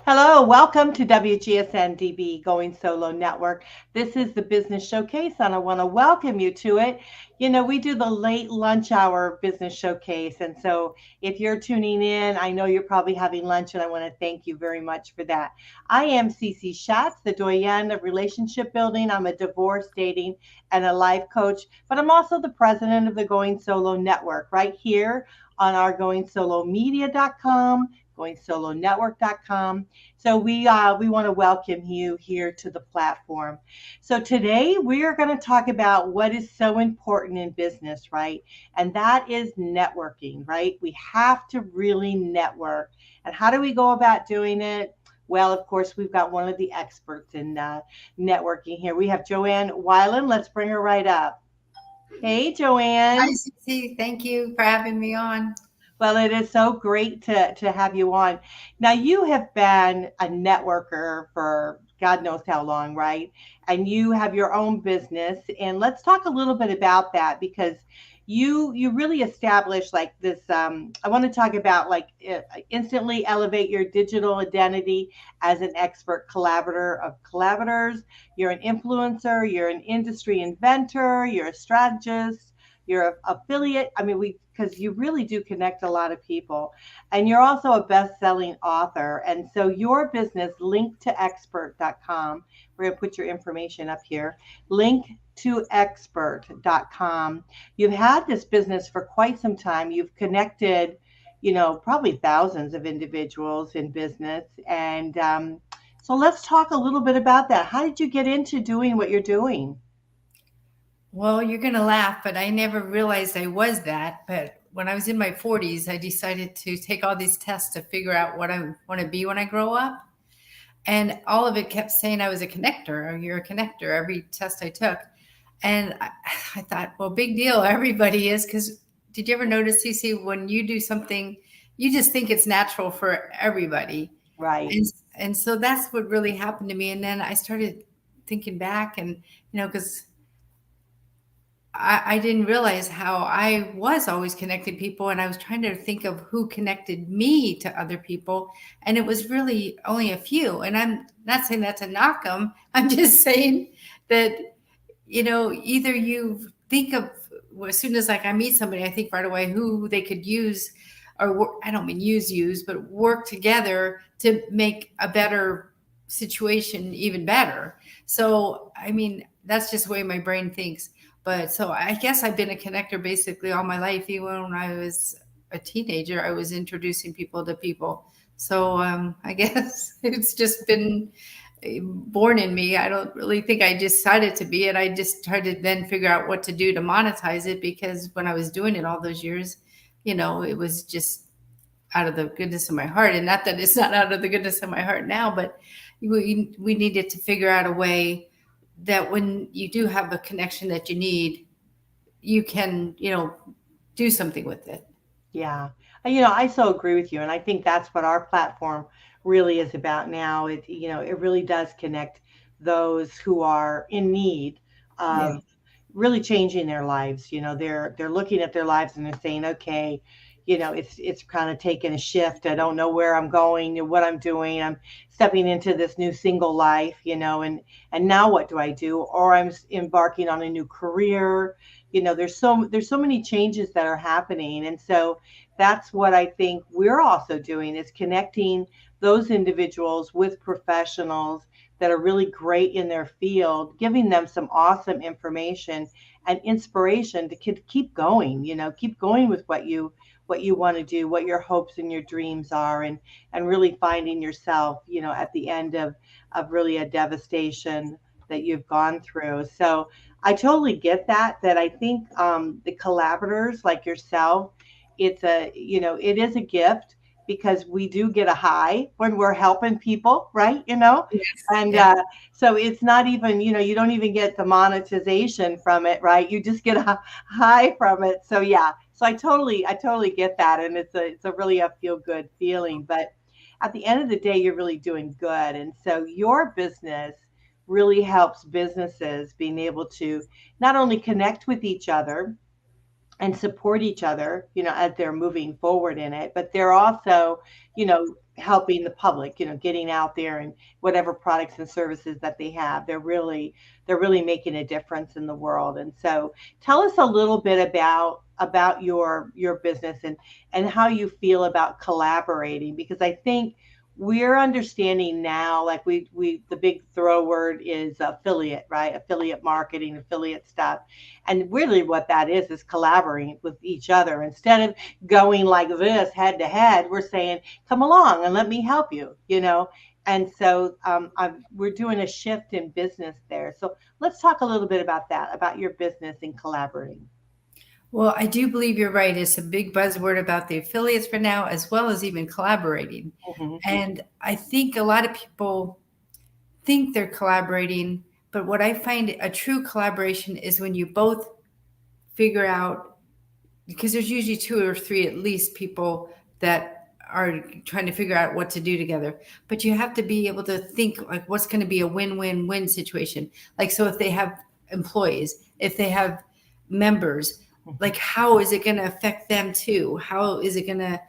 Hello, welcome to WGSN-DB Going Solo Network. This is the Business Showcase, and I want to welcome you to it. You know, we do the late lunch hour Business Showcase, and so if you're tuning in, I know you're probably having lunch, and I want to thank you very much for that. I am Cece Schatz, the doyenne of relationship building. I'm a divorce, dating, and a life coach, but I'm also the president of the Going Solo Network right here on our goingsolomedia.com, goingsolonetwork.com. So we want to welcome you here to the platform. So today we are going to talk about what is so important in business, right? And that is networking, right? We have to really network. And how do we go about doing it? Well, of course, we've got one of the experts in networking here. We have Joanne Weiland. Let's bring her right up. Hey, Hi, Joanne. Cece. Thank you for having me on. Well, it is so great to have you on. Now, you have been a networker for God knows how long, right? And you have your own business. And let's talk a little bit about that because you really established like this. I want to talk about like instantly elevate your digital identity as an expert collaborator of collaborators. You're an influencer, you're an industry inventor, you're a strategist, you're an affiliate. I mean, we because you really do connect a lot of people. And you're also a best-selling author. And so your business, linktoexpert.com, we're going to put your information up here, linktoexpert.com. You've had this business for quite some time. You've connected, probably thousands of individuals in business. And so let's talk a little bit about that. How did you get into doing what you're doing? Well, you're going to laugh, but I never realized I was that. But when I was in my 40s, I decided to take all these tests to figure out what I want to be when I grow up. And all of it kept saying I was a connector, or you're a connector, every test I took. And I thought, well, big deal. Everybody is. Because did you ever notice, Cece, when you do something, you just think it's natural for everybody. Right. And so that's what really happened to me. And then I started thinking back and, because I didn't realize how I was always connecting people, and I was trying to think of who connected me to other people, and it was really only a few. And I'm not saying that to knock them. I'm just saying that either you think of as soon as like I meet somebody, I think right away who they could use, or I don't mean use, but work together to make a better situation even better. So I mean that's just the way my brain thinks. But so I guess I've been a connector basically all my life. Even when I was a teenager, I was introducing people to people. So I guess it's just been born in me. I don't really think I decided to be it. I just tried to then figure out what to do to monetize it, because when I was doing it all those years, it was just out of the goodness of my heart. And not that it's not out of the goodness of my heart now, but we needed to figure out a way that when you do have a connection that you need, you can, do something with it. Yeah. I so agree with you. And I think that's what our platform really is about now. It really does connect those who are in need Yeah. of really changing their lives. They're looking at their lives and they're saying, okay, it's kind of taking a shift. I don't know where I'm going and what I'm doing. I'm stepping into this new single life, and now what do I do? Or I'm embarking on a new career. There's so many changes that are happening. And so that's what I think we're also doing is connecting those individuals with professionals that are really great in their field, giving them some awesome information and inspiration to keep going, keep going with what you want to do, what your hopes and your dreams are, and really finding yourself, at the end of really a devastation that you've gone through. So I totally get that I think the collaborators like yourself, it is a gift because we do get a high when we're helping people, right? Yes. And Yeah. so it's not even, you don't even get the monetization from it, right? You just get a high from it. So yeah, so I totally get that, and it's a really a feel good feeling. But at the end of the day, you're really doing good, and so your business really helps businesses being able to not only connect with each other and support each other, as they're moving forward in it, but they're also, you know, helping the public, getting out there and whatever products and services that they have. They're really making a difference in the world. And so tell us a little bit about your business and how you feel about collaborating, because I think we're understanding now, like we the big throw word is affiliate, right? Affiliate marketing, affiliate stuff. And really what that is collaborating with each other. Instead of going like this head to head, we're saying, come along and let me help you. And so we're doing a shift in business there. So let's talk a little bit about that, about your business and collaborating. Well, I do believe you're right. It's a big buzzword about the affiliates for now, as well as even collaborating. Hmm. And I think a lot of people think they're collaborating, but what I find a true collaboration is when you both figure out, because there's usually two or three at least people that are trying to figure out what to do together. But you have to be able to think like what's going to be a win-win-win situation. Like, so if they have employees, if they have members, like how is it going to affect them too? How is it going to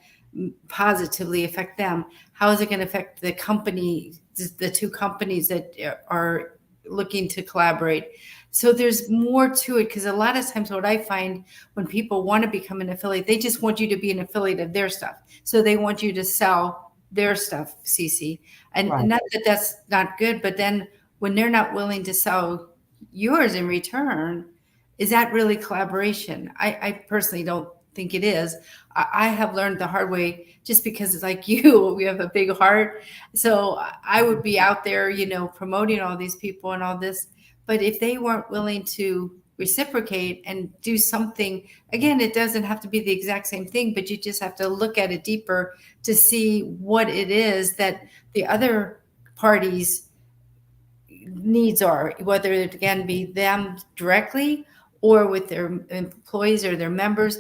positively affect them? How is it going to affect the company, the two companies that are looking to collaborate? So there's more to it, because a lot of times what I find when people want to become an affiliate, they just want you to be an affiliate of their stuff. So they want you to sell their stuff, Cece. And Right. not that that's not good, but then when they're not willing to sell yours in return, is that really collaboration? I personally don't think it is. I have learned the hard way, just because it's like you, we have a big heart. So I would be out there, promoting all these people and all this. But if they weren't willing to reciprocate and do something, again, it doesn't have to be the exact same thing, but you just have to look at it deeper to see what it is that the other parties needs are, whether it again be them directly or with their employees or their members.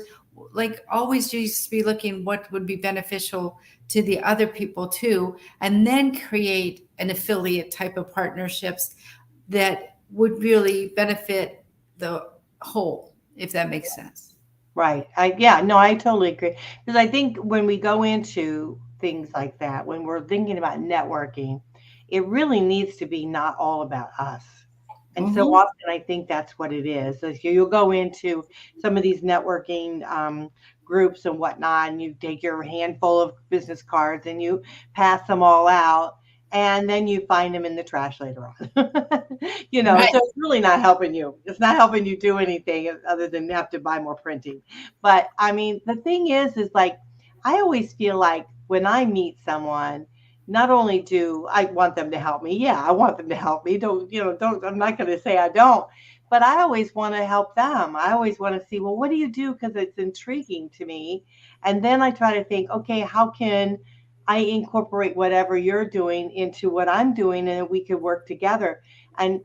Like, always just be looking what would be beneficial to the other people too, and then create an affiliate type of partnerships that would really benefit the whole, if that makes sense. Right. Yeah, no, I totally agree. Because I think when we go into things like that, when we're thinking about networking, it really needs to be not all about us. And so Hmm. often I think that's what it is. So you'll go into some of these networking groups and whatnot, and you take your handful of business cards and you pass them all out, and then you find them in the trash later on. Right. So it's really not helping you. It's not helping you do anything other than have to buy more printing. But I mean, the thing is like, I always feel like when I meet someone, not only do I want them to help me, yeah, I want them to help me. I'm not going to say I don't, but I always want to help them. I always want to see, well, what do you do? Because it's intriguing to me. And then I try to think, okay, how can I incorporate whatever you're doing into what I'm doing, and we could work together. And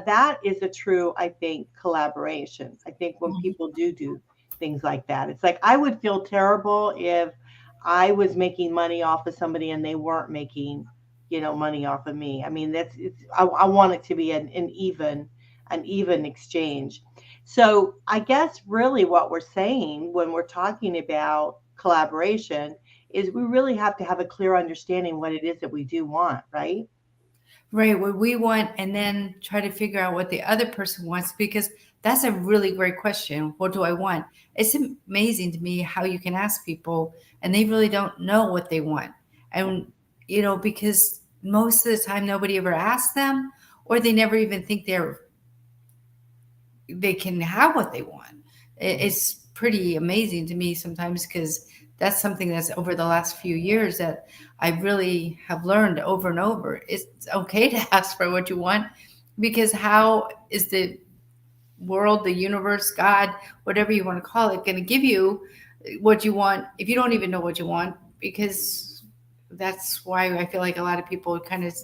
that is a true, I think, collaboration. I think when people do things like that, it's like I would feel terrible if I was making money off of somebody and they weren't making, money off of me. I mean, I want it to be an even exchange. So I guess really what we're saying when we're talking about collaboration is we really have to have a clear understanding what it is that we do want, right? Right, what we want, and then try to figure out what the other person wants, because that's a really great question. What do I want? It's amazing to me how you can ask people and they really don't know what they want. And, because most of the time nobody ever asks them, or they never even think they can have what they want. It's pretty amazing to me sometimes, because that's something that's over the last few years that I really have learned over and over. It's okay to ask for what you want, because how is the world, the universe, God, whatever you want to call it, going to give you what you want if you don't even know what you want? Because that's why I feel like a lot of people kind of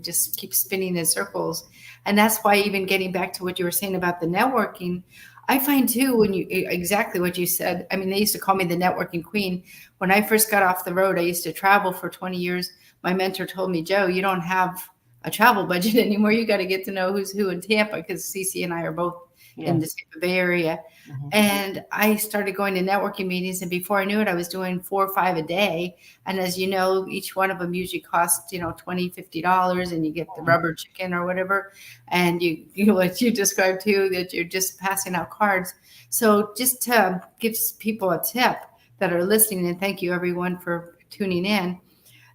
just keep spinning in circles. And that's why, even getting back to what you were saying about the networking, I find too, when you exactly what you said. I mean, they used to call me the networking queen. When I first got off the road, I used to travel for 20 years. My mentor told me, Joe, you don't have a travel budget anymore. You got to get to know who's who in Tampa, because Cece and I are both in Yes. the Tampa Bay area. Mhm. And I started going to networking meetings, and before I knew it, I was doing 4 or 5 a day. And as you know, each one of them usually costs, $20, $50, and you get the rubber chicken or whatever. And what you described too, that you're just passing out cards. So just to give people a tip that are listening, and thank you everyone for tuning in,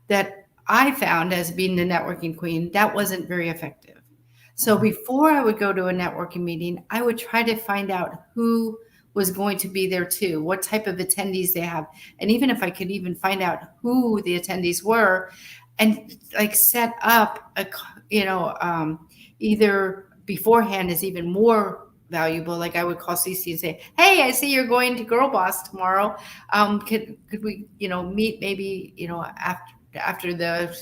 that I found as being the networking queen, that wasn't very effective. So before I would go to a networking meeting, I would try to find out who was going to be there too, what type of attendees they have. And even if I could even find out who the attendees were and like set up either beforehand is even more valuable. Like I would call Cece and say, "Hey, I see you're going to Girl Boss tomorrow. Could we, meet maybe, after the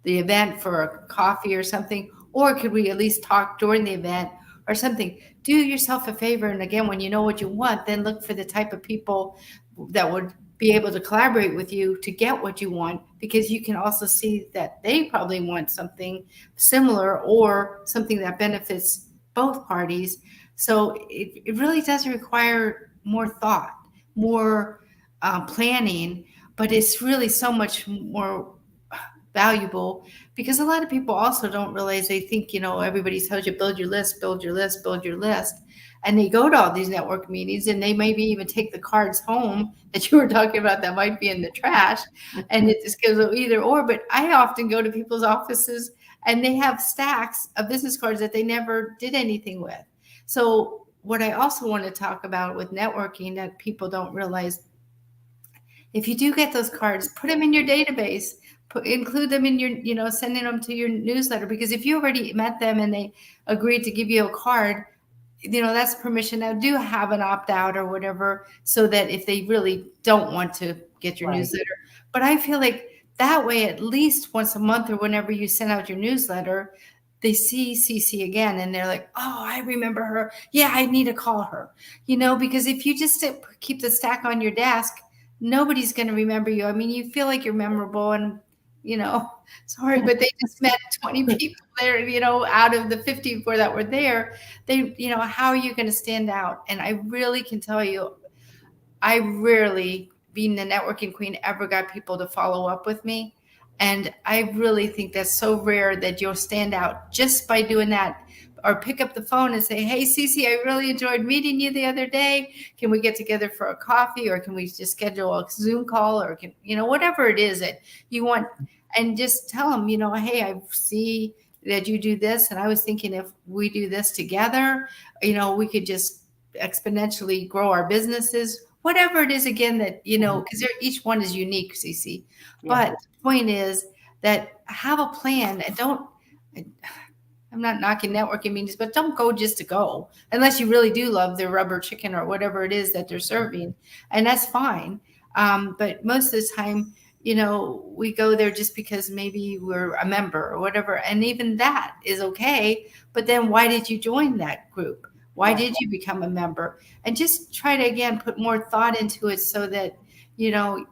event for a coffee or something, or could we at least talk during the event or something?" Do yourself a favor, and again, when you know what you want, then look for the type of people that would be able to collaborate with you to get what you want, because you can also see that they probably want something similar or something that benefits both parties. So it really does require more thought, more planning, but it's really so much more valuable, because a lot of people also don't realize, they think, everybody tells you build your list, build your list, build your list. And they go to all these network meetings, and they maybe even take the cards home that you were talking about that might be in the trash. And it just goes either or. But I often go to people's offices and they have stacks of business cards that they never did anything with. So what I also want to talk about with networking that people don't realize, if you do get those cards, put them in your database, include them in your, sending them to your newsletter, because if you already met them and they agreed to give you a card, that's permission. Now do have an opt out or whatever, so that if they really don't want to get your Right. newsletter, but I feel like that way, at least once a month or whenever you send out your newsletter, they see Cece again and they're like, "Oh, I remember her. Yeah, I need to call her." Because if you just keep the stack on your desk, nobody's going to remember you. I mean, you feel like you're memorable, and sorry, but they just met 20 people there, out of the 54 that were there. How are you going to stand out? And I really can tell you, I rarely, being the networking queen, ever got people to follow up with me. And I really think that's so rare that you'll stand out just by doing that, or pick up the phone and say, "Hey, Cece, I really enjoyed meeting you the other day. Can we get together for a coffee, or can we just schedule a Zoom call, or whatever it is that you want." And just tell them, "Hey, I see that you do this, and I was thinking if we do this together, we could just exponentially grow our businesses." Whatever it is, again, that, because each one is unique, Cece. Yeah. But the point is that have a plan, and I'm not knocking networking meetings, but don't go just to go, unless you really do love their rubber chicken or whatever it is that they're serving. And that's fine. But most of the time, we go there just because maybe we're a member or whatever. And even that is okay. But then why did you join that group? Why did you become a member? And just try to, again, put more thought into it, so that, you're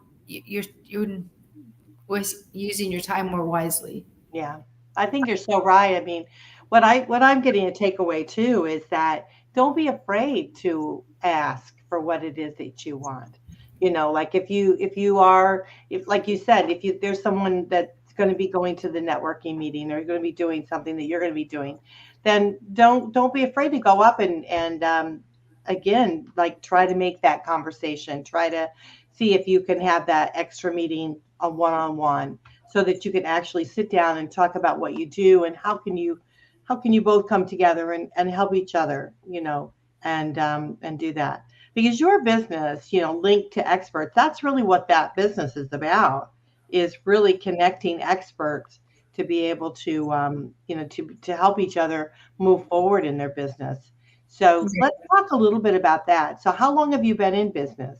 using your time more wisely. Yeah, I think you're so right. I mean, what I'm getting a takeaway too is that don't be afraid to ask for what it is that you want. Like if you are, if like you said, if you there's someone that's going to be going to the networking meeting, or going to be doing something that you're going to be doing, then don't be afraid to go up and again, like, try to make that conversation. Try to see if you can have that extra meeting, a one-on-one, so that you can actually sit down and talk about what you do, and how can you both come together and help each other, and do that, because your business, linked to experts, that's really what that business is about, is really connecting experts to be able to, to help each other move forward in their business. So let's talk a little bit about that. So how long have you been in business?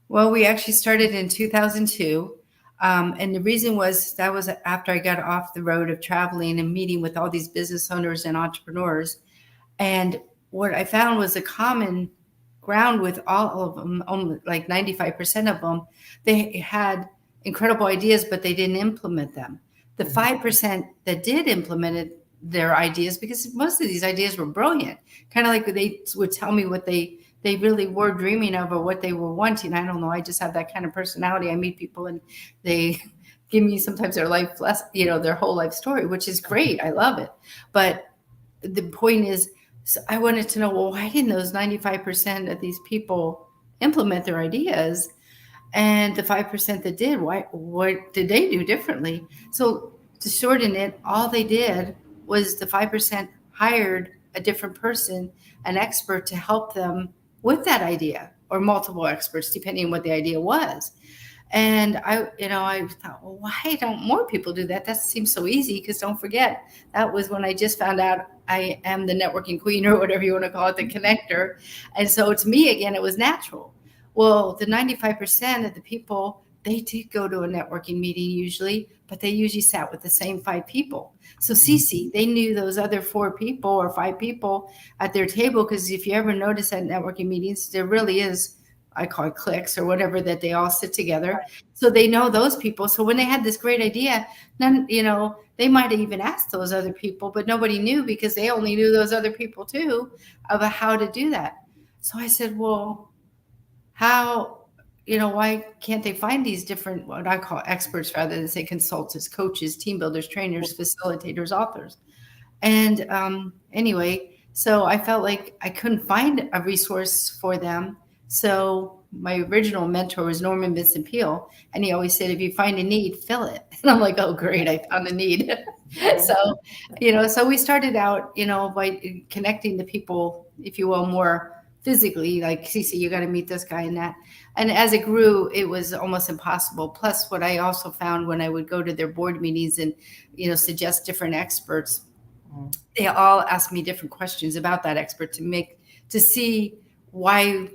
Well, we actually started in 2002. And the reason was that was after I got off the road of traveling and meeting with all these business owners and entrepreneurs. And what I found was a common ground with all of them, like 95% of them, they had incredible ideas, but they didn't implement them. The 5% that did implement it, their ideas, because most of these ideas were brilliant. Kind of like they would tell me what they really were dreaming of or what they were wanting. I don't know. I just have that kind of personality. I meet people and they give me sometimes their life less, their whole life story, which is great. I love it. But the point is, so I wanted to know, well, why didn't those 95% of these people implement their ideas? And the 5% that did, what did they do differently? So to shorten it, all they did was the 5% hired a different person, an expert, to help them with that idea, or multiple experts, depending on what the idea was. And I thought, well, why don't more people do that? That seems so easy, because don't forget, that was when I just found out I am the networking queen, or whatever you want to call it, the connector. And so to me, again, it was natural. Well, the 95% of the people, they did go to a networking meeting usually, but they usually sat with the same 5 people. So Cece, they knew those other 4 people or 5 people at their table, because if you ever notice at networking meetings, there really is, I call it cliques or whatever, that they all sit together. So they know those people. So when they had this great idea, then, they might have even asked those other people, but nobody knew, because they only knew those other people too, about how to do that. So I said, well, how, why can't they find these different, what I call experts, rather than say consultants, coaches, team builders, trainers, facilitators, authors? And anyway, so I felt like I couldn't find a resource for them. So my original mentor was Norman Vincent Peale, and he always said, if you find a need, fill it. And I'm like, oh, great, I found a need. So, so we started out, by connecting the people, if you will, more physically, like, Cece, you got to meet this guy and that. And as it grew, it was almost impossible. Plus, what I also found when I would go to their board meetings and, suggest different experts, they all asked me different questions about that expert to see why,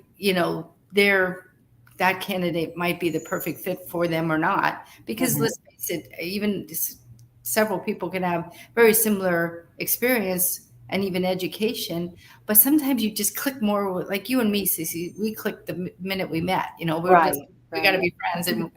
that candidate might be the perfect fit for them or not. Because let's face it, even several people can have very similar experience and even education, but sometimes you just click more, like you and me, Cece, we clicked the minute we met. We got to be friends and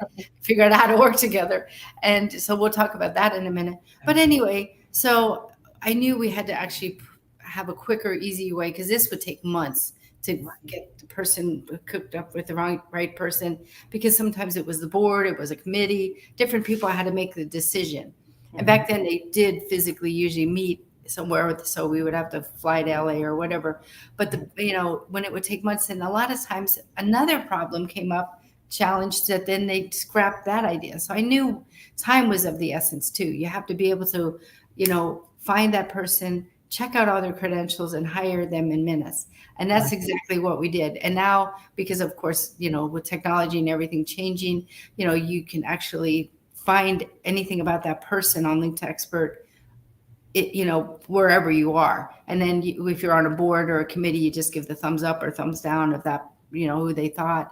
figure out how to work together. And so we'll talk about that in a minute. But anyway, so I knew we had to actually have a quicker, easy way, because this would take months to get the person cooked up with the right person, because sometimes it was the board, it was a committee, different people had to make the decision. And back then they did physically usually meet somewhere, so we would have to fly to LA or whatever. But when it would take months, and a lot of times another problem came up, challenge, that then they scrapped that idea. So I knew time was of the essence too. You have to be able to, find that person, check out all their credentials, and hire them in minutes. And that's exactly what we did. And now, because of course, with technology and everything changing, you can actually find anything about that person on Link to Expert, wherever you are. And then if you're on a board or a committee, you just give the thumbs up or thumbs down of that, who they thought.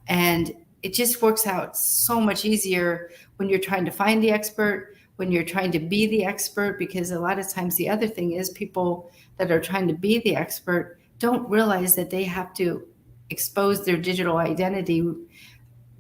And it just works out so much easier when you're trying to find the expert, when you're trying to be the expert, because a lot of times the other thing is, people that are trying to be the expert don't realize that they have to expose their digital identity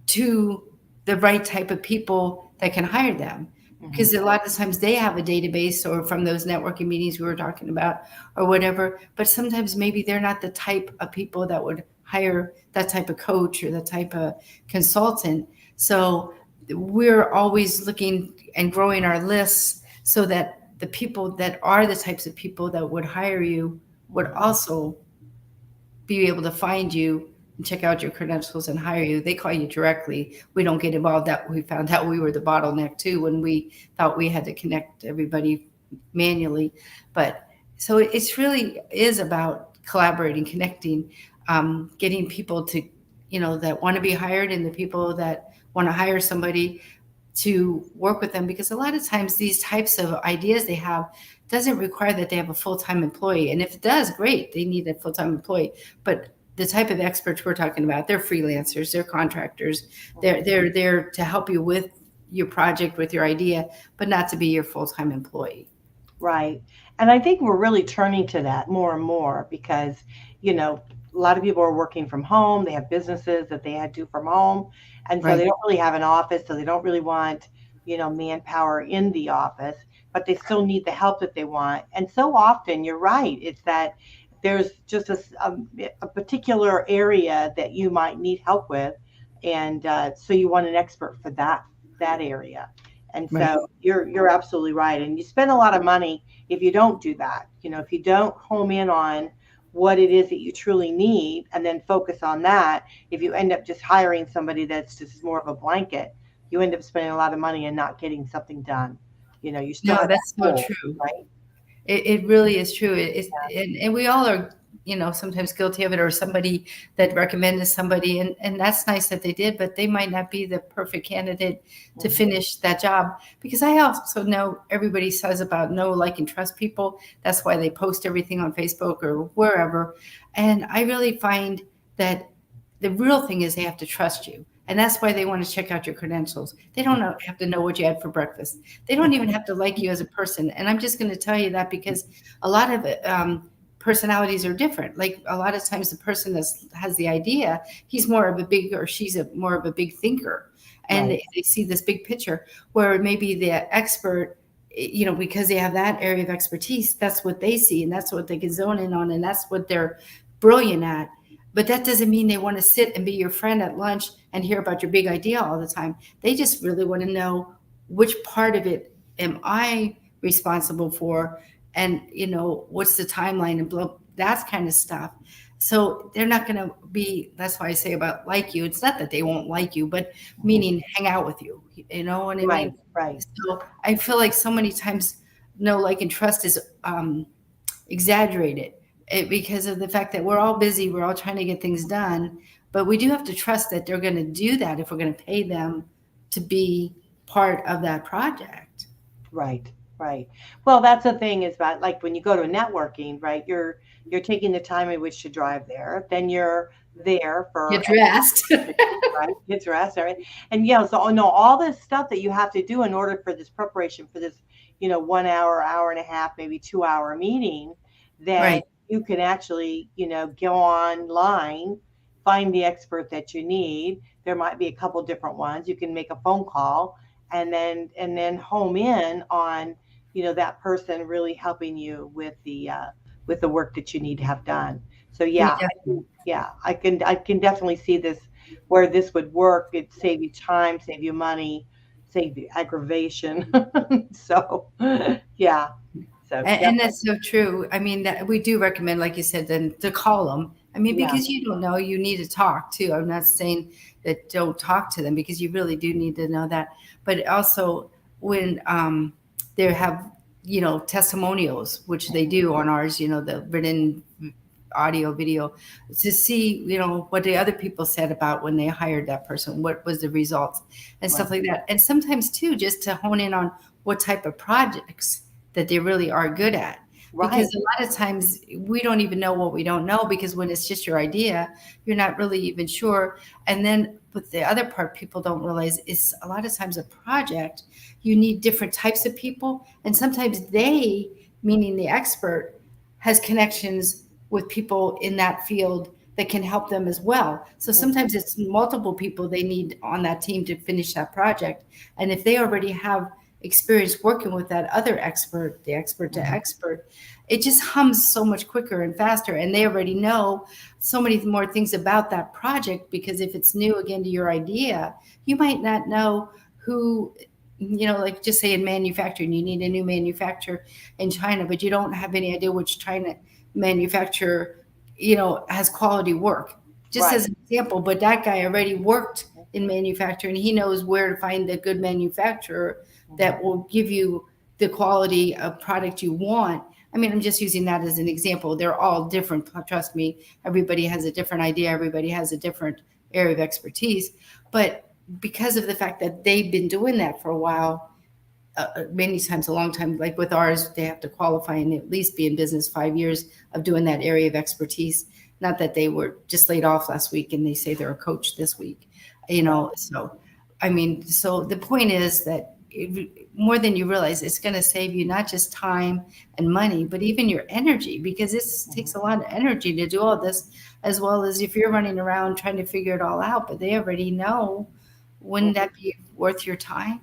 to the right type of people that can hire them. Because a lot of times they have a database, or from those networking meetings we were talking about or whatever, but sometimes maybe they're not the type of people that would hire that type of coach or that type of consultant. So we're always looking and growing our lists, so that the people that are the types of people that would hire you would also be able to find you and check out your credentials and hire you. They call you directly. We don't get involved. That we found out we were the bottleneck too, when we thought we had to connect everybody manually. But so it's really is about collaborating, connecting, getting people to, that want to be hired, and the people that want to hire somebody to work with them. Because a lot of times these types of ideas they have doesn't require that they have a full-time employee. And if it does, great, they need a full-time employee. But the type of experts we're talking about, they're freelancers, they're contractors, they're there to help you with your project, with your idea, but not to be your full-time employee. Right. And I think we're really turning to that more and more, because, a lot of people are working from home. They have businesses that they had to from home. And so they don't really have an office. So they don't really want, manpower in the office, but they still need the help that they want. And so often, you're right, it's that there's just a particular area that you might need help with, and so you want an expert for that area. And Right. so you're absolutely right. And you spend a lot of money if you don't do that. If you don't home in on what it is that you truly need and then focus on that, if you end up just hiring somebody that's just more of a blanket, you end up spending a lot of money and not getting something done. You still No, have that that's so goal, true. right? It really is true. And we all are, sometimes guilty of it, or somebody that recommended somebody, and that's nice that they did, but they might not be the perfect candidate to Mhm. finish that job. Because I also know everybody says about know, like, and trust people. That's why they post everything on Facebook or wherever. And I really find that the real thing is they have to trust you. And that's why they want to check out your credentials. They don't have to know what you had for breakfast. They don't even have to like you as a person. And I'm just going to tell you that because a lot of personalities are different. Like a lot of times the person that has the idea, he's more of a big, or she's more of a big thinker. And Right. they see this big picture, where maybe the expert, because they have that area of expertise, that's what they see and that's what they can zone in on and that's what they're brilliant at. But that doesn't mean they want to sit and be your friend at lunch and hear about your big idea all the time. They just really want to know, which part of it am I responsible for? And, what's the timeline and that kind of stuff. So they're not going to be, that's why I say about like you. It's not that they won't like you, but meaning hang out with you. You know what I Right. mean? Right. So I feel like so many times, no, like, and trust is exaggerated, because of the fact that we're all busy, we're all trying to get things done, but we do have to trust that they're going to do that if we're going to pay them to be part of that project. Right, right. Well, that's the thing is about, like, when you go to networking, right? You're taking the time in which to drive there. Then you're there Get for dressed. right, get dressed, right? And yeah, so no, all this stuff that you have to do in order for this preparation for this, 1 hour, hour and a half, maybe 2 hour meeting, that Right. you can actually, go online, find the expert that you need. There might be a couple different ones. You can make a phone call and then home in on, that person really helping you with the work that you need to have done. So We yeah, definitely. yeah, I can definitely see this where this would work. It'd save you time, save you money, save you aggravation. So yeah, so And that's so true. I mean, that we do recommend, like you said, then to call them. I mean, yeah, because you don't know, you need to talk too. I'm not saying that don't talk to them, because you really do need to know that. But also when they have, testimonials, which they do on ours, the written audio, video, to see, what the other people said about when they hired that person, what was the results and right, stuff like that. And sometimes too, just to hone in on what type of projects that they really are good at. Because right, a lot of times we don't even know what we don't know, because when it's just your idea, you're not really even sure. And then, but the other part people don't realize is a lot of times a project, you need different types of people. And sometimes they, meaning the expert, has connections with people in that field that can help them as well. So mhm, sometimes it's multiple people they need on that team to finish that project. And if they already have experience working with that other expert, the expert to mhm, expert, it just hums so much quicker and faster. And they already know so many more things about that project, because if it's new again to your idea, you might not know who, like just say in manufacturing, you need a new manufacturer in China, but you don't have any idea which China manufacturer, has quality work. Just right, as an example, but that guy already worked in manufacturing. He knows where to find the good manufacturer mhm, that will give you the quality of product you want. I mean, I'm just using that as an example. They're all different. Trust me, everybody has a different idea. Everybody has a different area of expertise. But because of the fact that they've been doing that for a while, many times a long time, like with ours, they have to qualify and at least be in business 5 years of doing that area of expertise. Not that they were just laid off last week and they say they're a coach this week, right, So, I mean, so the point is that more than you realize, it's going to save you not just time and money, but even your energy, because it takes mhm. a lot of energy to do all this, as well as if you're running around trying to figure it all out, but they already know. Wouldn't that be worth your time?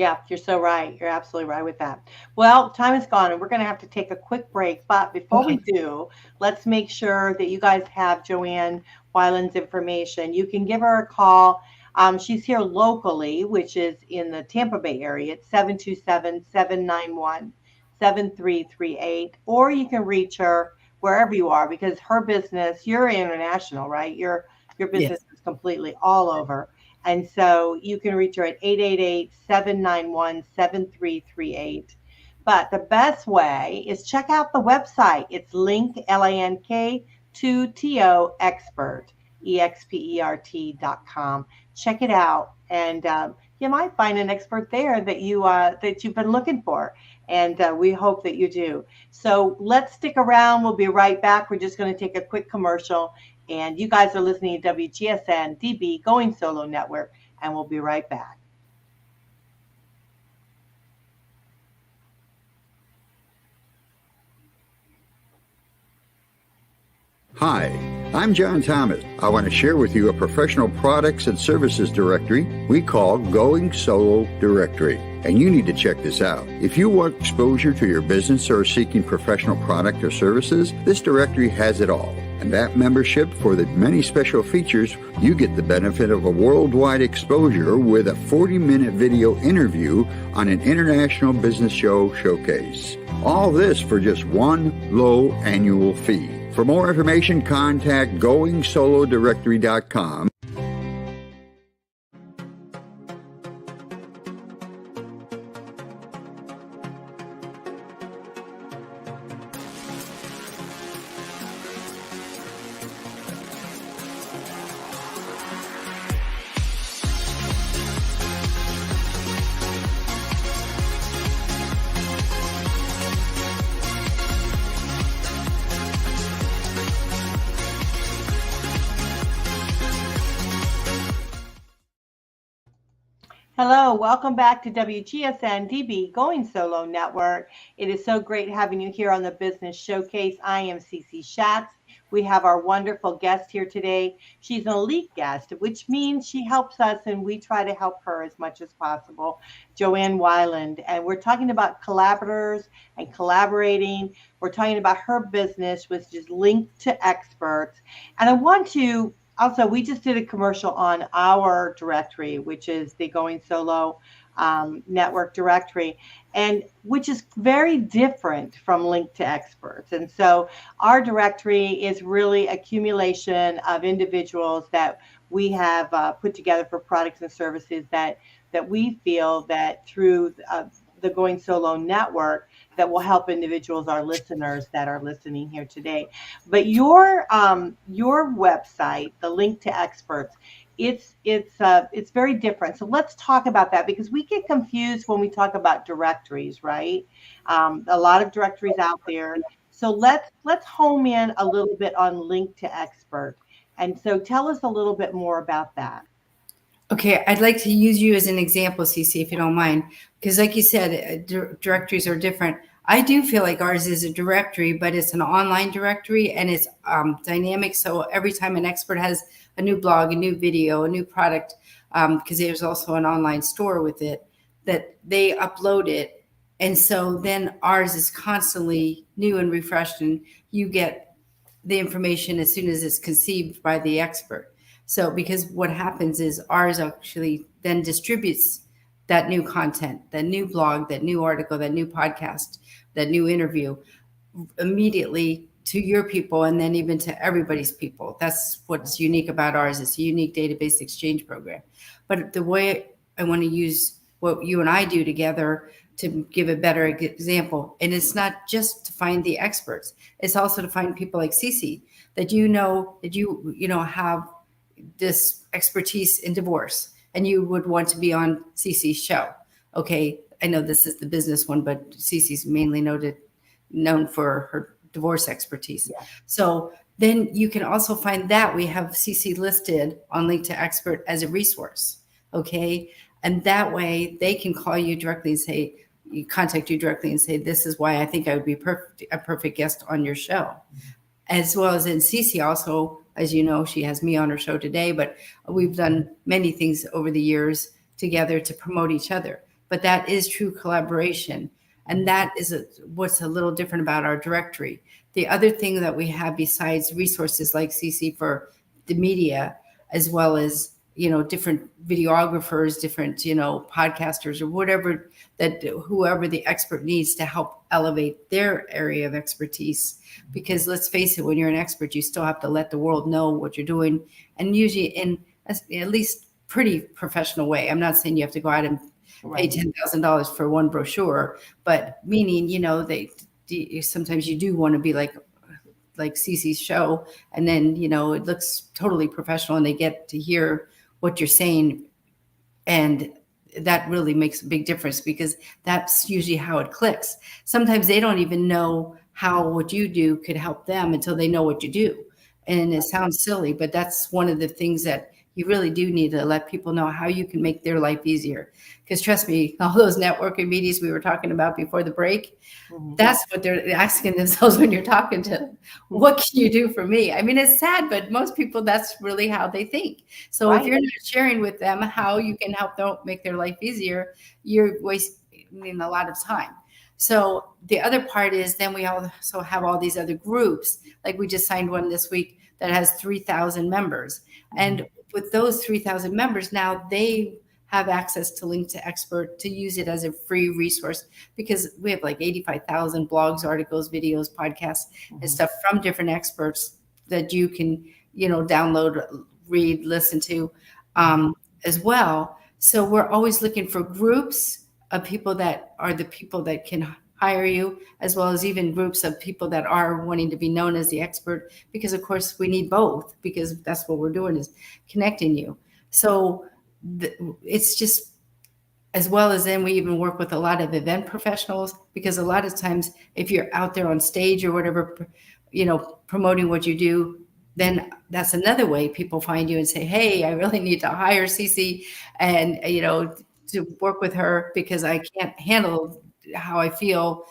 Yeah, you're so right. You're absolutely right with that. Well, time is gone and we're going to have to take a quick break. But before we Okay. do, let's make sure that you guys have Joanne Weiland's information. You can give her a call. She's here locally, which is in the Tampa Bay area at 727-791-7338. Or you can reach her wherever you are because her business, you're international, right? Your business Yes. is completely all over. And so you can reach her at 888-791-7338. But the best way is check out the website. It's link, LANK, to TO expert, expert.com. Check it out. And you might find an expert there that you've been looking for. And we hope that you do. So let's stick around. We'll be right back. We're just going to take a quick commercial. And you guys are listening to WGSN-DB Going Solo Network, and we'll be right back. Hi, I'm John Thomas. I want to share with you a professional products and services directory we call Going Solo Directory. And you need to check this out. If you want exposure to your business or are seeking professional product or services, this directory has it all. And that membership, for the many special features, you get the benefit of a worldwide exposure with a 40-minute video interview on an international business show showcase. All this for just one low annual fee. For more information, contact goingsolodirectory.com. Hello, welcome back to WGSN-DB Going Solo Network. It is so great having you here on the Business Showcase. I am Cece Schatz. We have our wonderful guest here today. She's an elite guest, which means she helps us and we try to help her as much as possible, Joanne Weiland. And we're talking about collaborators and collaborating. We're talking about her business, which is linked to experts. And I want to also, we just did a commercial on our directory, which is the Going Solo network directory, and which is very different from Link to Experts. And so our directory is really accumulation of individuals that we have put together for products and services that we feel that through the Going Solo network that will help individuals, our listeners that are listening here today. But your website, the Link to Experts, it's very different. So let's talk about that because we get confused when we talk about directories, right? A lot of directories out there. So let's home in a little bit on Link to Expert. And so tell us a little bit more about that. Okay, I'd like to use you as an example, Cece, if you don't mind, because like you said, directories are different. I do feel like ours is a directory, but it's an online directory and it's dynamic. So every time an expert has a new blog, a new video, a new product, because there's also an online store with it, that they upload it. And so then ours is constantly new and refreshed, and you get the information as soon as it's conceived by the expert. So because what happens is ours actually then distributes that new content, that new blog, that new article, that new podcast, that new interview immediately to your people and then even to everybody's people. That's what's unique about ours. It's a unique database exchange program. But the way I want to use what you and I do together to give a better example, and it's not just to find the experts, it's also to find people like Cece that you know have this expertise in divorce and you would want to be on Cece's show. Okay, I know this is the business one, but Cece's mainly known for her divorce expertise. Yeah. So then you can also find that we have Cece listed on Link to Expert as a resource. Okay, and that way they can call you directly and say, contact you directly and say, this is why I think I would be a perfect guest on your show. As well as in Cece also, as you know, she has me on her show today, but we've done many things over the years together to promote each other. but that is true collaboration. And that is what's a little different about our directory. The other thing that we have besides resources like Cece for the media, as well as, different videographers, different, podcasters or whatever, that whoever the expert needs to help elevate their area of expertise. Because let's face it, when you're an expert, you still have to let the world know what you're doing, and usually in at least pretty professional way. I'm not saying you have to go out and pay $10,000 for one brochure, but meaning, sometimes you do want to be like Cece's show, and then, it looks totally professional and they get to hear what you're saying. And that really makes a big difference, because that's usually how it clicks. Sometimes they don't even know how what you do could help them until they know what you do. And it sounds silly, but that's one of the things that you really do need to let people know, how you can make their life easier. Because trust me, all those networking meetings we were talking about before the break, that's what they're asking themselves when you're talking to them. What can you do for me? I mean, it's sad, but most people, that's really how they think. So if you're not sharing with them how you can help them make their life easier, you're wasting a lot of time. So the other part is, then we also have all these other groups. Like we just signed one this week that has 3,000 members. And with those 3,000 members, now they have access to Link to Expert to use it as a free resource, because we have like 85,000 blogs, articles, videos, podcasts, and stuff from different experts that you can, download, read, listen to as well. So we're always looking for groups of people that are the people that can hire you, as well as even groups of people that are wanting to be known as the expert, because of course we need both, because that's what we're doing, is connecting you. So it's just, as well as then we even work with a lot of event professionals, because a lot of times if you're out there on stage or whatever, promoting what you do, then that's another way people find you and say, hey, I really need to hire Cece and, to work with her, because I can't handle how I feel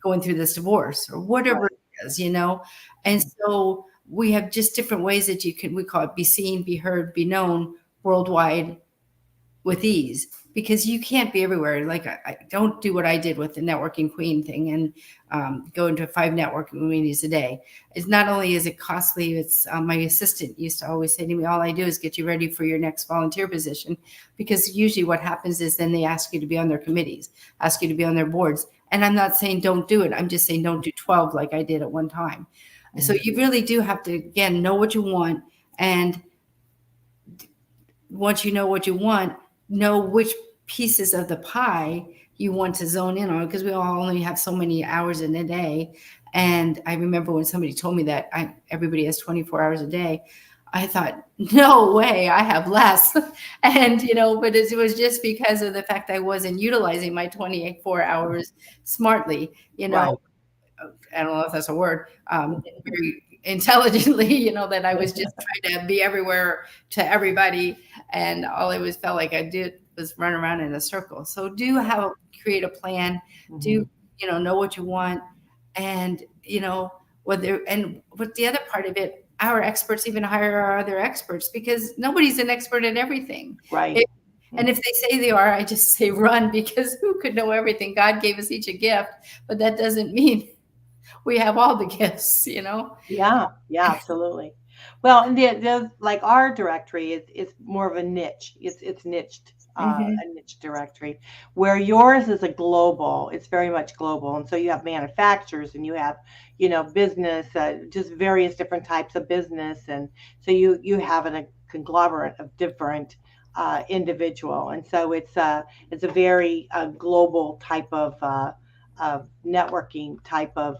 going through this divorce or whatever it is, And so we have just different ways that we call it be seen, be heard, be known worldwide with ease, because you can't be everywhere. Like I don't do what I did with the networking queen thing and go into 5 networking meetings a day. It's not only is it costly, it's my assistant used to always say to me, all I do is get you ready for your next volunteer position, because usually what happens is then they ask you to be on their committees, ask you to be on their boards. And I'm not saying don't do it. I'm just saying don't do 12 like I did at one time. So you really do have to, again, know what you want. And once you know what you want, know which pieces of the pie you want to zone in on, because we all only have so many hours in a day. And I remember when somebody told me that everybody has 24 hours a day, I thought, no way, I have less. And, but it was just because of the fact I wasn't utilizing my 24 hours smartly, Right. I don't know if that's a word, very intelligently, that I was just trying to be everywhere to everybody. And all I always felt like I did was run around in a circle. So create a plan, do, know what you want. And, but the other part of it, our experts even hire our other experts, because nobody's an expert in everything. Right. And if they say they are, I just say run, because who could know everything? God gave us each a gift, but that doesn't mean we have all the gifts, Yeah, absolutely. Well, and the like our directory is more of a niche. It's niched, a niche directory, where yours is it's very much global. And so you have manufacturers and you have, business, just various different types of business. And so you have a conglomerate of different individual. And so it's a very global type of networking type of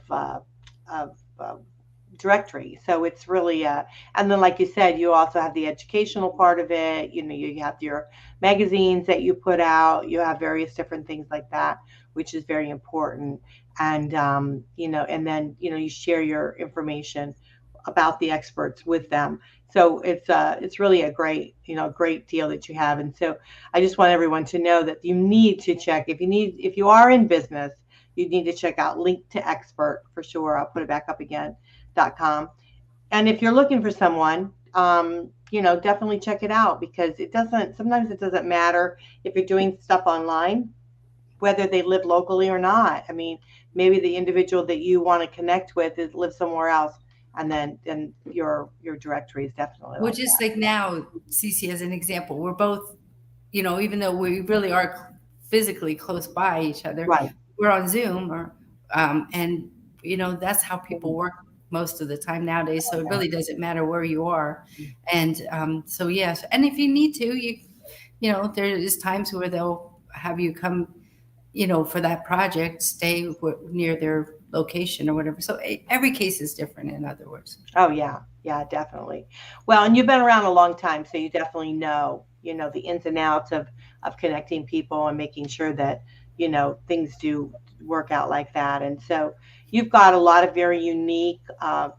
directory. So it's really and then like you said, you also have the educational part of it. You have your magazines that you put out, you have various different things like that, which is very important. And and then you share your information about the experts with them. So it's really a great deal that you have. And so I just want everyone to know that you need to check, if you are in business, you need to check out Link to Expert for sure. I'll put it back up again, .com. And if you're looking for someone, definitely check it out, because sometimes it doesn't matter if you're doing stuff online. whether they live locally or not. I mean, maybe the individual that you want to connect with lives somewhere else, and then your directory is definitely Well, like just that. like now, Cece, as an example, we're both, even though we really are physically close by each other, Right. we're on Zoom and that's how people work most of the time nowadays. So it really doesn't matter where you are. And so, yes. And if you need to, there is times where they'll have you come, for that project, stay near their location or whatever. So every case is different, in other words. Oh yeah, yeah, definitely. Well, and you've been around a long time, so you definitely know, the ins and outs of connecting people and making sure that, things do work out like that. And so you've got a lot of very unique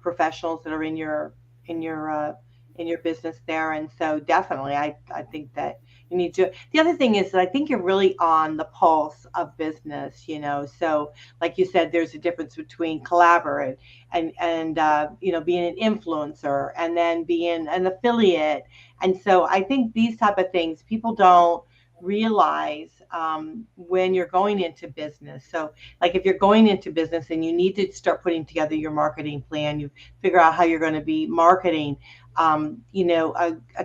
professionals that are in your uh, in your business there. And so definitely, I think that you need to. The other thing is that I think you're really on the pulse of business. So like you said, there's a difference between collaborate and being an influencer and then being an affiliate. And so I think these type of things people don't realize when you're going into business. So like if you're going into business and you need to start putting together your marketing plan, you figure out how you're going to be marketing. A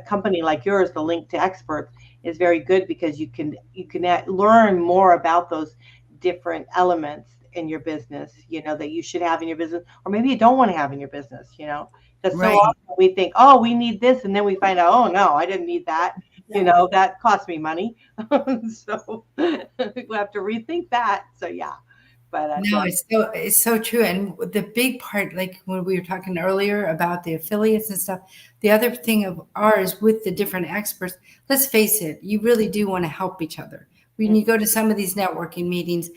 company like yours, the Link to Experts, is very good because you can learn more about those different elements in your business, that you should have in your business, or maybe you don't want to have in your business, because so Right. often we think, oh, we need this, and then we find out, oh no, I didn't need that, that cost me money. So we have to rethink that. So yeah, but No, it's so true. And the big part, like when we were talking earlier about the affiliates and stuff, the other thing of ours with the different experts, let's face it, you really do want to help each other. When you go to some of these networking meetings,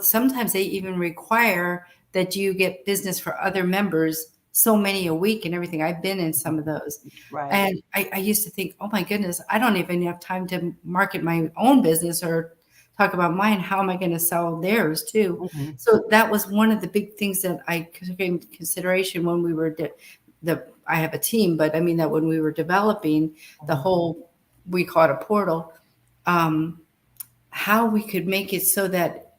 sometimes they even require that you get business for other members, so many a week and everything. I've been in some of those. right. And I used to think, oh my goodness, I don't even have time to market my own business or talk about mine. How am I going to sell theirs too? Mhm. So that was one of the big things that I took into consideration when we were I have a team, but I mean that when we were developing the whole, we call it a portal, how we could make it so that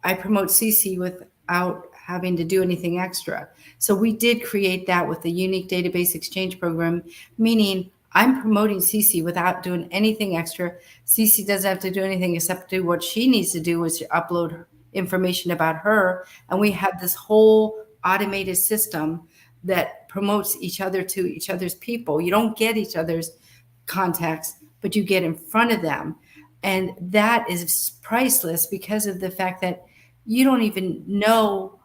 I promote Cece without having to do anything extra. So we did create that with the unique database exchange program, meaning I'm promoting Cece without doing anything extra. Cece doesn't have to do anything except do what she needs to do, is to upload information about her. And we have this whole automated system that promotes each other to each other's people. You don't get each other's contacts, but you get in front of them. And that is priceless because of the fact that you don't even know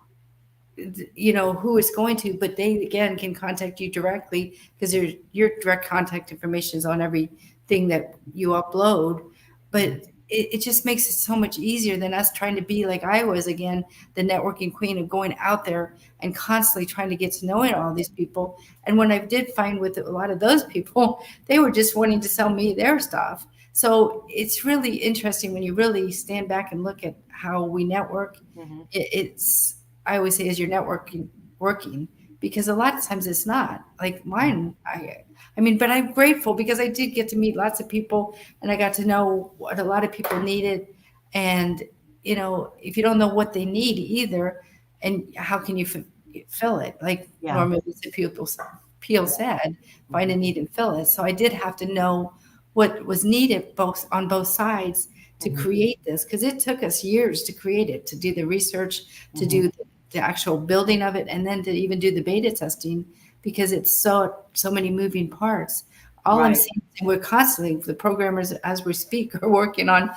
who it's going to, but they again can contact you directly because your direct contact information is on everything that you upload. But it just makes it so much easier than us trying to be like I was, again, the networking queen of going out there and constantly trying to get to know all these people. And when I did find with a lot of those people, they were just wanting to sell me their stuff. So it's really interesting when you really stand back and look at how we network. Mhm. It's, I always say, is your networking working? Because a lot of times it's not. Like mine, I mean, but I'm grateful because I did get to meet lots of people and I got to know what a lot of people needed. And, if you don't know what they need either, and how can you fill it? Like Yeah. Norman Peale said, find a need and fill it. So I did have to know what was needed on both sides to Mhm. create this, because it took us years to create it, to do the research, to Mhm. do the actual building of it, and then to even do the beta testing, because it's so many moving parts. All I'm Right. saying is we're constantly, the programmers as we speak are working on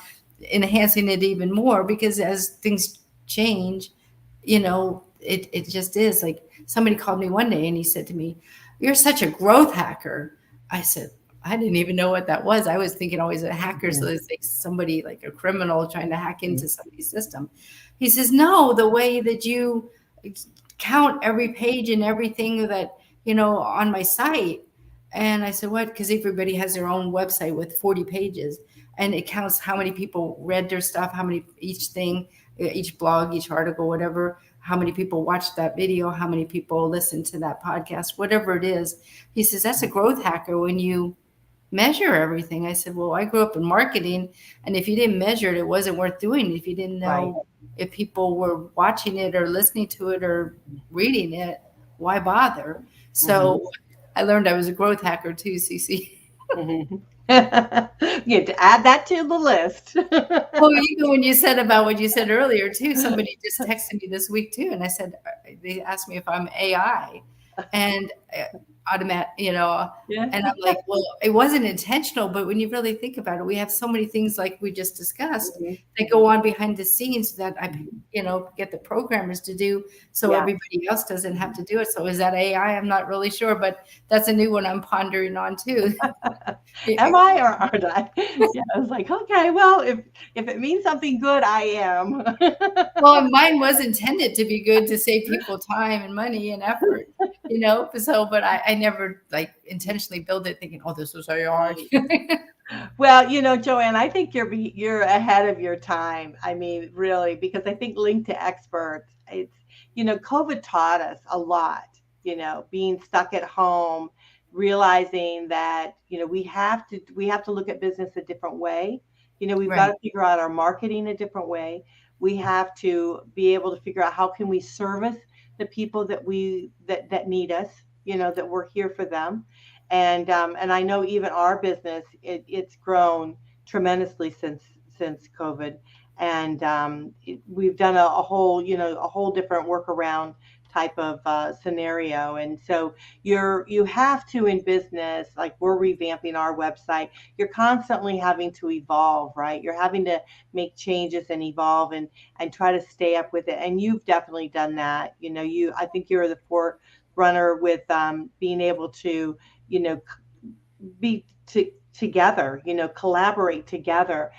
enhancing it even more, because as things change, it just is. Like somebody called me one day and he said to me, "You're such a growth hacker." I said, I didn't even know what that was. I was thinking always a hacker, so it's like somebody, like a criminal trying to hack into somebody's system. He says, no, the way that you count every page and everything that, on my site. And I said, what? Because everybody has their own website with 40 pages, and it counts how many people read their stuff, how many, each thing, each blog, each article, whatever, how many people watched that video, how many people listened to that podcast, whatever it is. He says, that's a growth hacker when you measure everything. I said, well, I grew up in marketing, and if you didn't measure it, it wasn't worth doing. If you didn't Right. know if people were watching it or listening to it or reading it, why bother? Mhm. So I learned I was a growth hacker too, Cece. Mhm. You have to add that to the list. Well, even when you said about what you said earlier too, somebody just texted me this week too, and I said they asked me if I'm AI, and automatic, Yeah. and I'm like, well, it wasn't intentional, but when you really think about it, we have so many things like we just discussed Mhm. that go on behind the scenes that get the programmers to do, so Yeah. everybody else doesn't have to do it. So is that AI? I'm not really sure, but that's a new one I'm pondering on too. Am I or aren't I? Yeah, I was like, okay, well, if it means something good, I am. Well, mine was intended to be good to save people time and money and effort, So, but I never like intentionally build it thinking, oh, this was AI. Right. Well, Joanne, I think you're ahead of your time. I mean, really, because I think linked to experts, COVID taught us a lot, being stuck at home, realizing that, we have to look at business a different way. We've got Right. to figure out our marketing a different way. We have to be able to figure out how can we service the people that need us, that we're here for them. And I know even our business, it's grown tremendously since COVID, and we've done a whole different workaround type of scenario. And so you have to, in business, like we're revamping our website, you're constantly having to evolve, right? You're having to make changes and evolve and try to stay up with it. And you've definitely done that. I think you're the forerunner with being able to you know be together, collaborate together,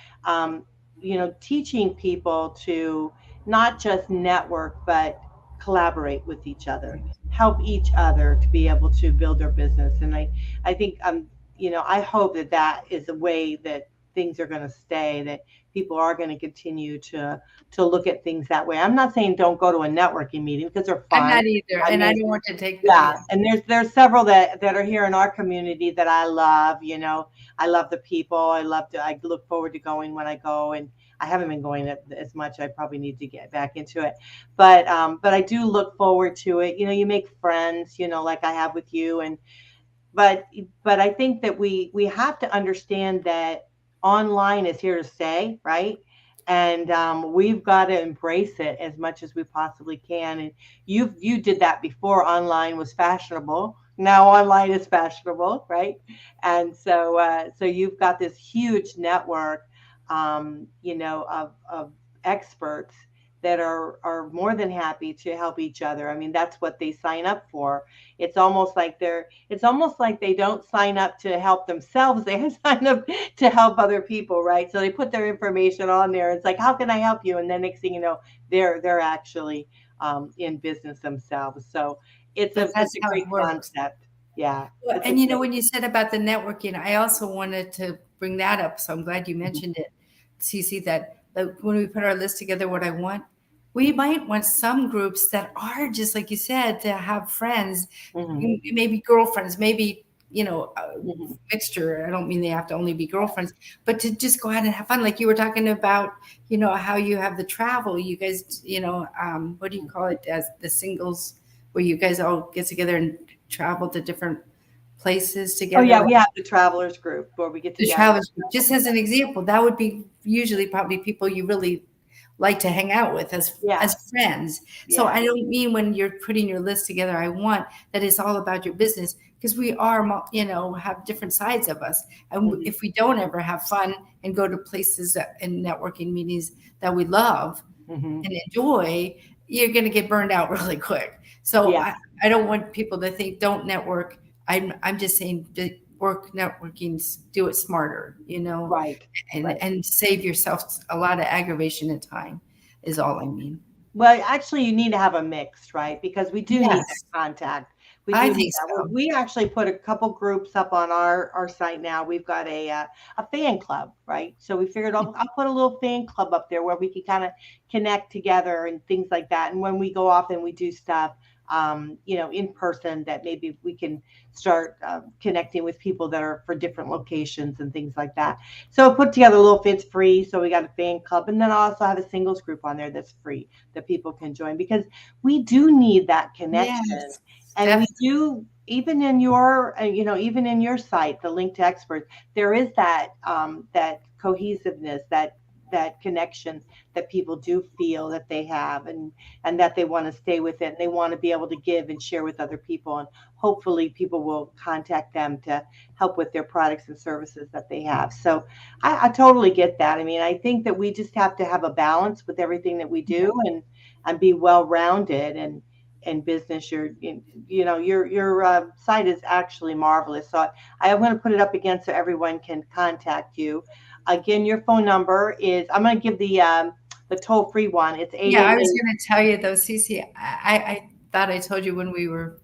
teaching people to not just network, but collaborate with each other, help each other to be able to build their business. And I think, I hope that is the way that things are going to stay, that people are going to continue to look at things that way. I'm not saying don't go to a networking meeting because they're I'm fun. not either, I and I mean, don't want to take that. yeah, Yeah. and there's several that are here in our community that I love. I love the people. I look forward to going when I go, and I haven't been going as much. I probably need to get back into it, but I do look forward to it. You make friends, like I have with you, and but but I think that we have to understand that online is here to stay, right? And we've got to embrace it as much as we possibly can. And you did that before online was fashionable. Now online is fashionable, right? And so you've got this huge network, of experts that are more than happy to help each other. I mean, that's what they sign up for. It's almost like they don't sign up to help themselves. They sign up to help other people, right? So they put their information on there. It's like, how can I help you? And then next thing you know, they're actually in business themselves. So it's a But it's that's a how great it works. concept. Yeah, Well, it's a and great. when you said about the networking, I also wanted to bring that up. So I'm glad you Mhm, mentioned it, Cece, that when we put our list together, what I want, we might want some groups that are just like you said, to have friends, mhm, maybe girlfriends, maybe, a mhm, mixture. I don't mean they have to only be girlfriends, but to just go out and have fun. Like you were talking about, how you have the travel, you guys, what do you call it as the singles, where you guys all get together and travel to different places Oh together, yeah, like we have the travelers group where we get the together. travelers group. Just as an example, that would be usually probably people you really like to hang out with as Yeah, friends. So yeah. I don't mean when you're putting your list together, I want that it's all about your business, because we are, have different sides of us. And Mhm, if we don't ever have fun and go to places and networking meetings that we love mhm. and enjoy, you're going to get burned out really quick. So Yeah, I don't want people to think don't network. I'm just saying that work networking, do it smarter, right, right. and save yourself a lot of aggravation and time is all I mean. Well, actually, you need to have a mix, right? Because we do need that Yes, contact. We I do need think that. so. We actually put a couple groups up on our site now. We've got a fan club, right? So we figured I'll put a little fan club up there where we can kind of connect together and things like that. And when we go off and we do stuff, in person, that maybe we can start connecting with people that are for different locations and things like that. So I put together a little, it's free. So we got a fan club, and then I also have a singles group on there that's free that people can join, because we do need that connection. Yes, And definitely. we do, even in your, even in your site, the link to experts, there is that that cohesiveness, that connection that people do feel that they have, and that they want to stay with it, and they want to be able to give and share with other people, and hopefully people will contact them to help with their products and services that they have. So I totally get that. I mean, I think that we just have to have a balance with everything that we do, and be well rounded. And in business, your site is actually marvelous. So I am going to put it up again so everyone can contact you. Again, your phone number is, I'm going to give the toll-free one. It's Yeah, I was 888. going to tell you though, Cece, I thought I told you when we were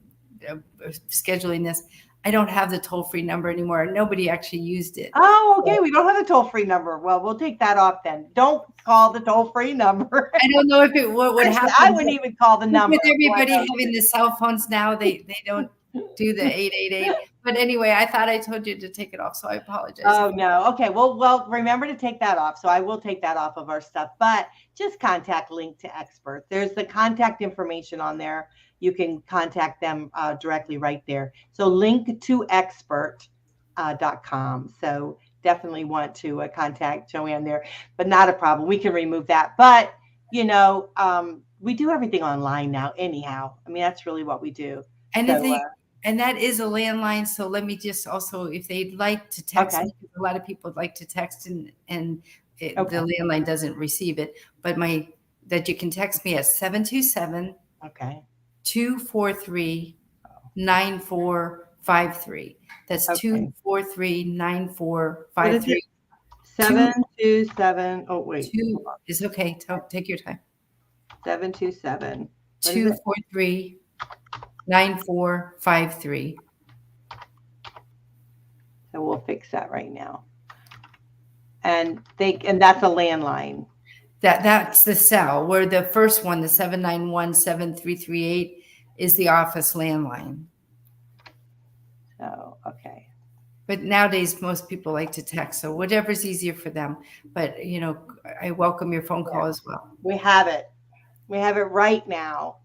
scheduling this, I don't have the toll-free number anymore. Nobody actually used it. Oh, okay. We don't have the toll-free number. Well, we'll take that off then. Don't call the toll-free number. I don't know if it what would happen. I wouldn't even call the number. With everybody having the cell phones now, they don't do the 888. But anyway, I thought I told you to take it off, so I apologize. Oh, no. Okay. Well, remember to take that off. So I will take that off of our stuff, but just contact Link to Experts. There's the contact information on there. You can contact them directly right there. So linktoexpert.com. So definitely want to contact Joanne there, but not a problem. We can remove that. But, we do everything online now anyhow. I mean, that's really what we do. And So, and that is a landline. So let me just also, if they'd like to text me, a lot of people like to text, and the landline doesn't receive it, but that you can text me at 727 243 9453. That's 243 9453. 727. Oh, wait. It's okay. Take your time. 727 243 9453. So we'll fix that right now. And that's a landline. That's the cell, where the first one, the 791-7338, is the office landline. So, okay. But nowadays, most people like to text, so whatever's easier for them. But, I welcome your phone call as well. We have it. We have it right now.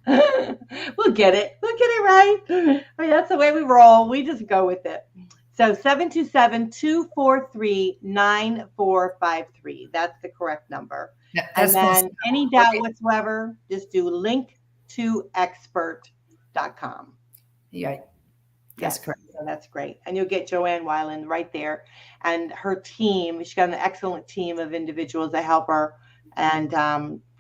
We'll get it. We'll get it right. I mean, that's the way we roll. We just go with it. So 727-243-9453. That's the correct number. And then any doubt whatsoever, just do linktoexpert.com. Yeah. That's correct. So that's great. And you'll get Joanne Weiland right there, and her team. She's got an excellent team of individuals that help her. And,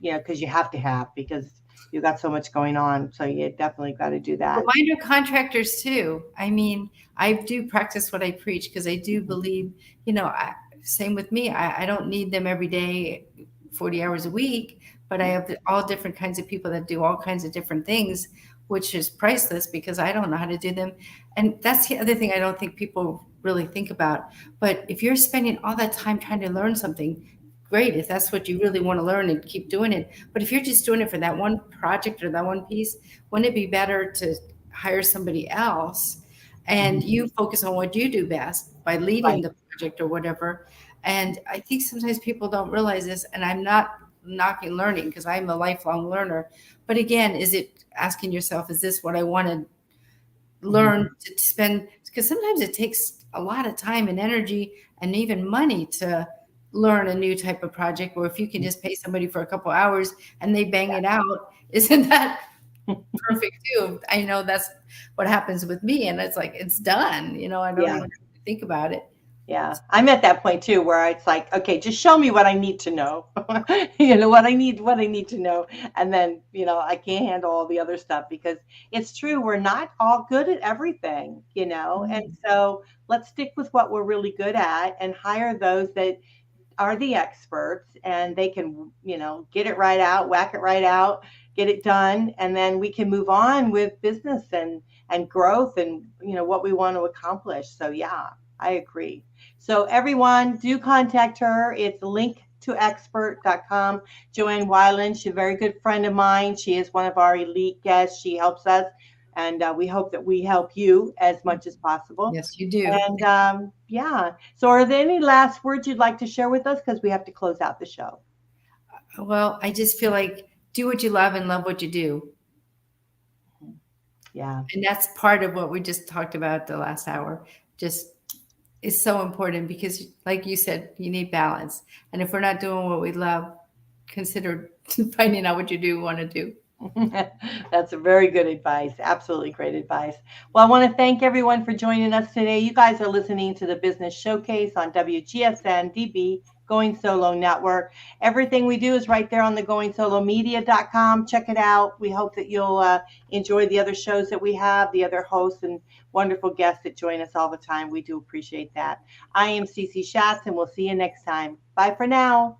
because you have to because you've got so much going on. So you definitely got to do that. But mine are contractors too. I mean, I do practice what I preach, because I do believe, same with me. I don't need them every day, 40 hours a week, but I have all different kinds of people that do all kinds of different things, which is priceless, because I don't know how to do them. And that's the other thing I don't think people really think about. But if you're spending all that time trying to learn something, great, if that's what you really want to learn, and keep doing it. But if you're just doing it for that one project or that one piece, wouldn't it be better to hire somebody else and you focus on what you do best by leading the project or whatever? And I think sometimes people don't realize this, and I'm not knocking learning, because I'm a lifelong learner. But again, is it asking yourself, is this what I want to learn to spend? Because sometimes it takes a lot of time and energy and even money to learn a new type of project, or if you can just pay somebody for a couple hours and they bang it out, isn't that perfect too? I know that's what happens with me, and it's like, it's done. I don't even think about it. Yeah, I'm at that point too, where it's like, okay, just show me what I need to know. what I need to know, and then I can't handle all the other stuff, because it's true, we're not all good at everything, and so let's stick with what we're really good at and hire those that are the experts, and they can, get it right out, whack it right out, get it done. And then we can move on with business and growth and, what we want to accomplish. So yeah, I agree. So everyone, do contact her. It's Link talktoexpert.com. Joanne Weiland, she's a very good friend of mine. She is one of our elite guests. She helps us, and we hope that we help you as much as possible. Yes, you do. And yeah. So are there any last words you'd like to share with us? Because we have to close out the show. Well, I just feel like do what you love and love what you do. Yeah. And that's part of what we just talked about the last hour. Just is so important because, like you said, you need balance. And if we're not doing what we love, consider finding out what you do want to do. That's a very good advice. Absolutely great advice. Well, I want to thank everyone for joining us today. You guys are listening to the Business Showcase on WGSN-DB, Going Solo Network. Everything we do is right there on the goingsolomedia.com. Check it out. We hope that you'll enjoy the other shows that we have, the other hosts and wonderful guests that join us all the time. We do appreciate that. I am Cece Schatz, and we'll see you next time. Bye for now.